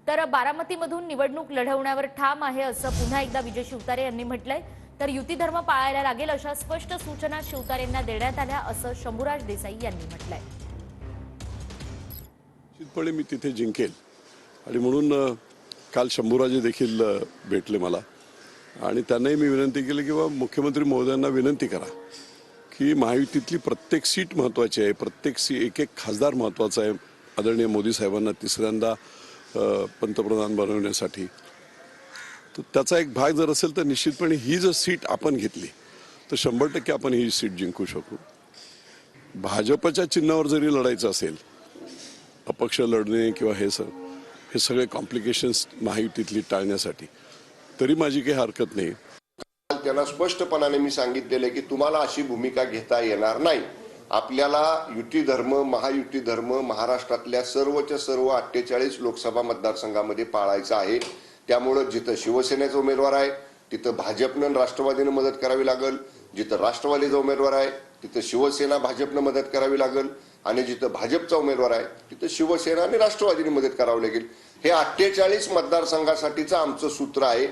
तर बारामतीमधून निवडणूक लढवण्यावर ठाम आहे असं पुन्हा एकदा विजय शिवतारे यांनी म्हटलंय। तर युती धर्म पाळायला लागेल अशा स्पष्ट सूचना शिवतारेंना देण्यात आल्या असं शंभूराज देसाई यांनी म्हटलंय। निश्चितपणे मी तिथे जिंकेल आणि म्हणून काल शंभूराजे देखील भेटले मला आणि त्यांनाही मी विनंती केली की मुख्यमंत्री महोदयांना विनंती करा की महायुतीतली प्रत्येक सीट महत्त्वाची आहे, प्रत्येक एक एक खासदार महत्त्वाचा आहे आदरणीय मोदी साहेबांना तिसऱ्यांदा पंतप्रधान बनवण्यासाठी। तर त्याचा एक भाग जर असेल तर निश्चितपणे ही जर सीट आपण घेतली तर 100% आपण ही सीट जिंकू शकू। भाजपच्या चिन्हावर जरी लढायचं असेल, अपक्ष लढणे किंवा हे सगळे कॉम्प्लिकेशन्स महायुतीतली टाळण्यासाठी तरी माझी काही हरकत नाही। त्यांना स्पष्टपणाने मी सांगितलेले की तुम्हाला अशी भूमिका घेता येणार नाही। आपल्याला युती धर्म महायुती धर्म महाराष्ट्रातल्या सर्वच्या सर्व 48 लोकसभा मतदारसंघामध्ये पाळायचा आहे। त्यामुळे जिथं शिवसेनेचा उमेदवार आहे तिथं भाजपनं राष्ट्रवादीनं मदत करावी लागेल, जिथं राष्ट्रवादीचा उमेदवार आहे तिथं शिवसेना भाजपनं मदत करावी लागेल आणि जिथं भाजपचा उमेदवार आहे तिथं शिवसेना आणि राष्ट्रवादीने मदत करावी लागेल। हे 48 मतदारसंघासाठीचं आमचं सूत्र आहे।